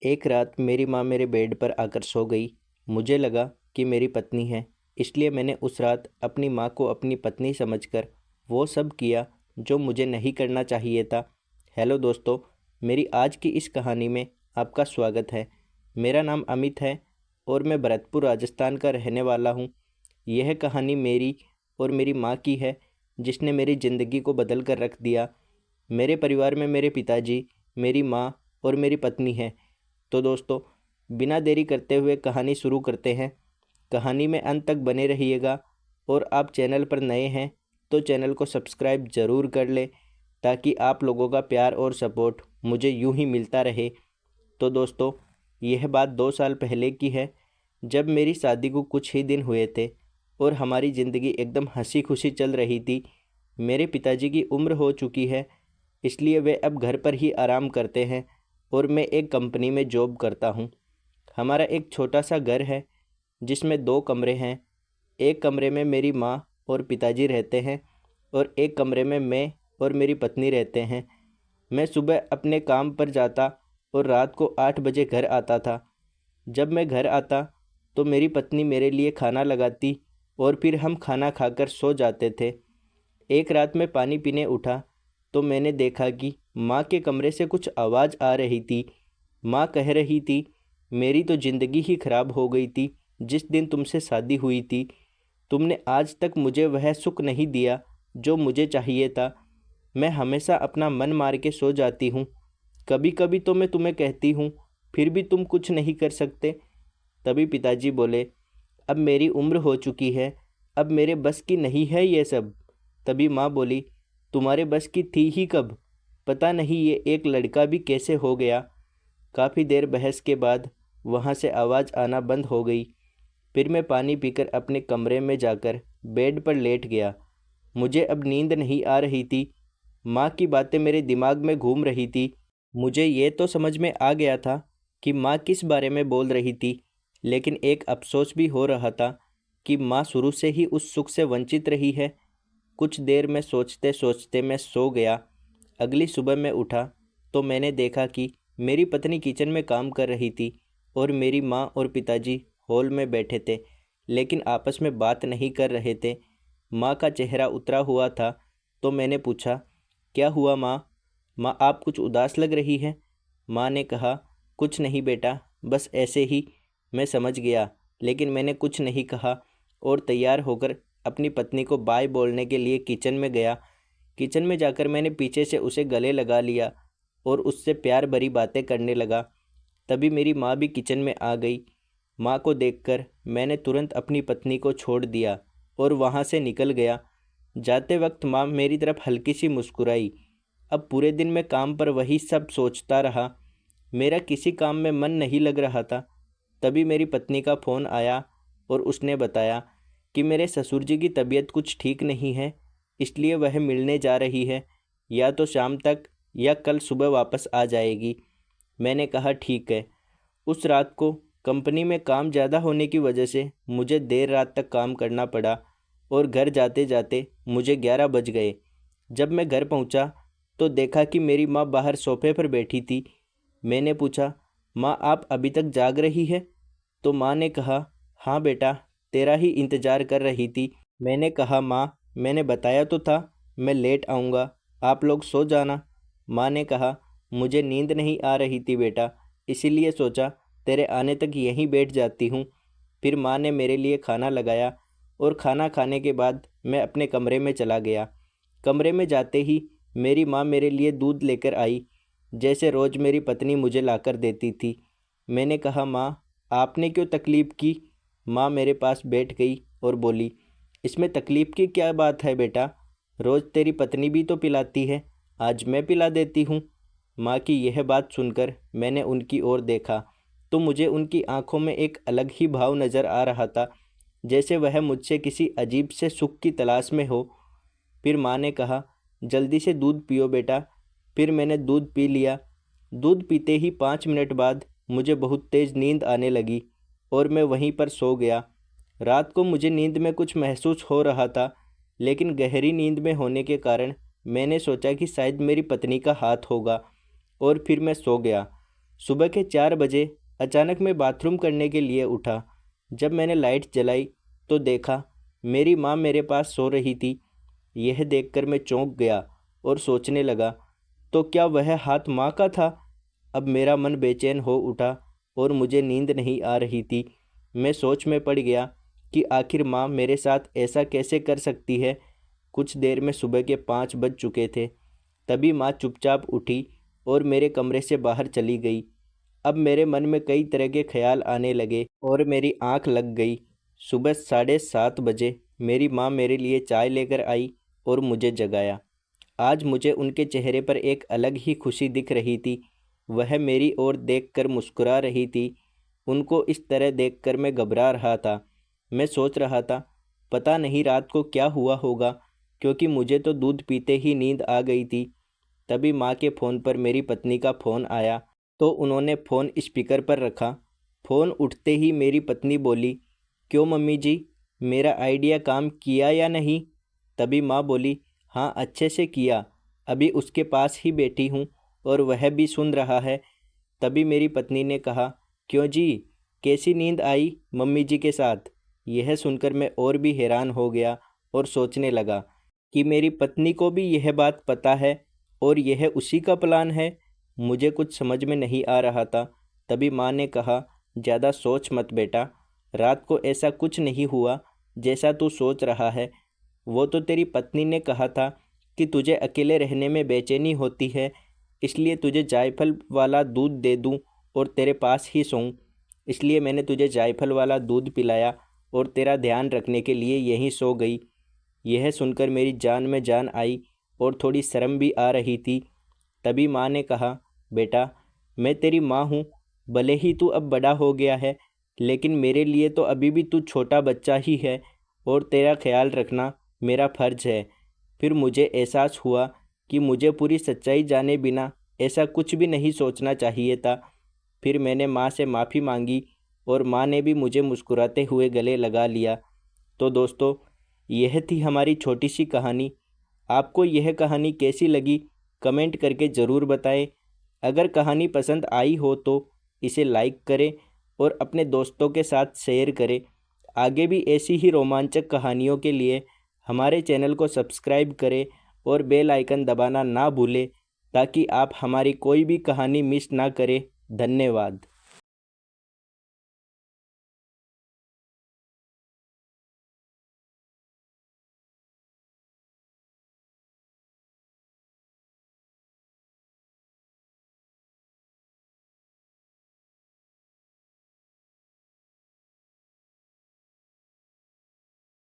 एक रात मेरी माँ मेरे बेड पर आकर सो गई। मुझे लगा कि मेरी पत्नी है, इसलिए मैंने उस रात अपनी माँ को अपनी पत्नी समझकर वो सब किया जो मुझे नहीं करना चाहिए था। हेलो दोस्तों, मेरी आज की इस कहानी में आपका स्वागत है। मेरा नाम अमित है और मैं भरतपुर राजस्थान का रहने वाला हूँ। यह कहानी मेरी और मेरी माँ की है, जिसने मेरी ज़िंदगी को बदल कर रख दिया। मेरे परिवार में मेरे पिताजी, मेरी माँ और मेरी पत्नी है। तो दोस्तों, बिना देरी करते हुए कहानी शुरू करते हैं। कहानी में अंत तक बने रहिएगा और आप चैनल पर नए हैं तो चैनल को सब्सक्राइब ज़रूर कर लें, ताकि आप लोगों का प्यार और सपोर्ट मुझे यूं ही मिलता रहे। तो दोस्तों, यह बात 2 साल पहले की है, जब मेरी शादी को कुछ ही दिन हुए थे और हमारी ज़िंदगी एकदम हंसी खुशी चल रही थी। मेरे पिताजी की उम्र हो चुकी है, इसलिए वे अब घर पर ही आराम करते हैं और मैं एक कंपनी में जॉब करता हूँ। हमारा एक छोटा सा घर है जिसमें 2 कमरे हैं। एक कमरे में मेरी माँ और पिताजी रहते हैं और एक कमरे में मैं और मेरी पत्नी रहते हैं। मैं सुबह अपने काम पर जाता और रात को 8 बजे घर आता था। जब मैं घर आता तो मेरी पत्नी मेरे लिए खाना लगाती और फिर हम खाना खाकर सो जाते थे। एक रात में पानी पीने उठा तो मैंने देखा कि माँ के कमरे से कुछ आवाज़ आ रही थी। माँ कह रही थी, मेरी तो ज़िंदगी ही खराब हो गई थी जिस दिन तुमसे शादी हुई थी। तुमने आज तक मुझे वह सुख नहीं दिया जो मुझे चाहिए था। मैं हमेशा अपना मन मार के सो जाती हूँ। कभी कभी तो मैं तुम्हें कहती हूँ, फिर भी तुम कुछ नहीं कर सकते। तभी पिताजी बोले, अब मेरी उम्र हो चुकी है, अब मेरे बस की नहीं है ये सब। तभी माँ बोली, तुम्हारे बस की थी ही कब, पता नहीं ये एक लड़का भी कैसे हो गया। काफ़ी देर बहस के बाद वहाँ से आवाज़ आना बंद हो गई। फिर मैं पानी पीकर अपने कमरे में जाकर बेड पर लेट गया। मुझे अब नींद नहीं आ रही थी। माँ की बातें मेरे दिमाग में घूम रही थी। मुझे ये तो समझ में आ गया था कि माँ किस बारे में बोल रही थी, लेकिन एक अफसोस भी हो रहा था कि माँ शुरू से ही उस सुख से वंचित रही है। कुछ देर में सोचते सोचते मैं सो गया। अगली सुबह मैं उठा तो मैंने देखा कि मेरी पत्नी किचन में काम कर रही थी और मेरी माँ और पिताजी हॉल में बैठे थे, लेकिन आपस में बात नहीं कर रहे थे। माँ का चेहरा उतरा हुआ था तो मैंने पूछा, क्या हुआ माँ? माँ, आप कुछ उदास लग रही हैं। माँ ने कहा, कुछ नहीं बेटा, बस ऐसे ही। मैं समझ गया, लेकिन मैंने कुछ नहीं कहा और तैयार होकर अपनी पत्नी को बाय बोलने के लिए किचन में गया। किचन में जाकर मैंने पीछे से उसे गले लगा लिया और उससे प्यार भरी बातें करने लगा। तभी मेरी माँ भी किचन में आ गई। माँ को देखकर मैंने तुरंत अपनी पत्नी को छोड़ दिया और वहाँ से निकल गया। जाते वक्त माँ मेरी तरफ हल्की सी मुस्कुराई। अब पूरे दिन मैं काम पर वही सब सोचता रहा। मेरा किसी काम में मन नहीं लग रहा था। तभी मेरी पत्नी का फ़ोन आया और उसने बताया कि मेरे ससुर जी की तबीयत कुछ ठीक नहीं है, इसलिए वह मिलने जा रही है। या तो शाम तक या कल सुबह वापस आ जाएगी। मैंने कहा ठीक है। उस रात को कंपनी में काम ज़्यादा होने की वजह से मुझे देर रात तक काम करना पड़ा और घर जाते जाते मुझे 11 बज गए। जब मैं घर पहुंचा तो देखा कि मेरी माँ बाहर सोफे पर बैठी थी। मैंने पूछा, माँ आप अभी तक जाग रही है? तो माँ ने कहा, हाँ बेटा, तेरा ही इंतज़ार कर रही थी। मैंने कहा, माँ मैंने बताया तो था मैं लेट आऊँगा, आप लोग सो जाना। माँ ने कहा, मुझे नींद नहीं आ रही थी बेटा, इसीलिए सोचा तेरे आने तक यहीं बैठ जाती हूँ। फिर माँ ने मेरे लिए खाना लगाया और खाना खाने के बाद मैं अपने कमरे में चला गया। कमरे में जाते ही मेरी माँ मेरे लिए दूध लेकर आई, जैसे रोज़ मेरी पत्नी मुझे लाकर देती थी। मैंने कहा, माँ आपने क्यों तकलीफ़ की? माँ मेरे पास बैठ गई और बोली, इसमें तकलीफ़ की क्या बात है बेटा, रोज़ तेरी पत्नी भी तो पिलाती है, आज मैं पिला देती हूँ। माँ की यह बात सुनकर मैंने उनकी ओर देखा तो मुझे उनकी आंखों में एक अलग ही भाव नज़र आ रहा था, जैसे वह मुझसे किसी अजीब से सुख की तलाश में हो। फिर माँ ने कहा, जल्दी से दूध पियो बेटा। फिर मैंने दूध पी लिया। दूध पीते ही 5 मिनट बाद मुझे बहुत तेज़ नींद आने लगी और मैं वहीं पर सो गया। रात को मुझे नींद में कुछ महसूस हो रहा था, लेकिन गहरी नींद में होने के कारण मैंने सोचा कि शायद मेरी पत्नी का हाथ होगा और फिर मैं सो गया। सुबह के 4 बजे अचानक मैं बाथरूम करने के लिए उठा। जब मैंने लाइट जलाई तो देखा मेरी माँ मेरे पास सो रही थी। यह देखकर मैं चौंक गया और सोचने लगा, तो क्या वह हाथ माँ का था? अब मेरा मन बेचैन हो उठा और मुझे नींद नहीं आ रही थी। मैं सोच में पड़ गया कि आखिर माँ मेरे साथ ऐसा कैसे कर सकती है। कुछ देर में सुबह के 5 बज चुके थे। तभी माँ चुपचाप उठी और मेरे कमरे से बाहर चली गई। अब मेरे मन में कई तरह के ख्याल आने लगे और मेरी आंख लग गई। सुबह 7:30 बजे मेरी माँ मेरे लिए चाय लेकर आई और मुझे जगाया। आज मुझे उनके चेहरे पर एक अलग ही खुशी दिख रही थी। वह मेरी ओर देखकर मुस्कुरा रही थी। उनको इस तरह देखकर मैं घबरा रहा था। मैं सोच रहा था, पता नहीं रात को क्या हुआ होगा, क्योंकि मुझे तो दूध पीते ही नींद आ गई थी। तभी माँ के फ़ोन पर मेरी पत्नी का फ़ोन आया, तो उन्होंने फ़ोन स्पीकर पर रखा। फ़ोन उठते ही मेरी पत्नी बोली, क्यों मम्मी जी, मेरा आइडिया काम किया या नहीं? तभी माँ बोली, हाँ अच्छे से किया, अभी उसके पास ही बैठी हूँ और वह भी सुन रहा है। तभी मेरी पत्नी ने कहा, क्यों जी, कैसी नींद आई मम्मी जी के साथ? यह सुनकर मैं और भी हैरान हो गया और सोचने लगा कि मेरी पत्नी को भी यह बात पता है और यह उसी का प्लान है। मुझे कुछ समझ में नहीं आ रहा था। तभी माँ ने कहा, ज़्यादा सोच मत बेटा, रात को ऐसा कुछ नहीं हुआ जैसा तू सोच रहा है। वो तो तेरी पत्नी ने कहा था कि तुझे अकेले रहने में बेचैनी होती है, इसलिए तुझे जायफल वाला दूध दे दूं और तेरे पास ही सोऊं। इसलिए मैंने तुझे जायफल वाला दूध पिलाया और तेरा ध्यान रखने के लिए यहीं सो गई। यह सुनकर मेरी जान में जान आई और थोड़ी शर्म भी आ रही थी। तभी माँ ने कहा, बेटा मैं तेरी माँ हूँ, भले ही तू अब बड़ा हो गया है, लेकिन मेरे लिए तो अभी भी तू छोटा बच्चा ही है और तेरा ख्याल रखना मेरा फ़र्ज़ है। फिर मुझे एहसास हुआ कि मुझे पूरी सच्चाई जाने बिना ऐसा कुछ भी नहीं सोचना चाहिए था। फिर मैंने माँ से माफ़ी मांगी और माँ ने भी मुझे मुस्कुराते हुए गले लगा लिया। तो दोस्तों, यह थी हमारी छोटी सी कहानी। आपको यह कहानी कैसी लगी कमेंट करके ज़रूर बताएं। अगर कहानी पसंद आई हो तो इसे लाइक करें और अपने दोस्तों के साथ शेयर करें। आगे भी ऐसी ही रोमांचक कहानियों के लिए हमारे चैनल को सब्सक्राइब करें और बेल आइकन दबाना ना भूलें, ताकि आप हमारी कोई भी कहानी मिस ना करें। धन्यवाद।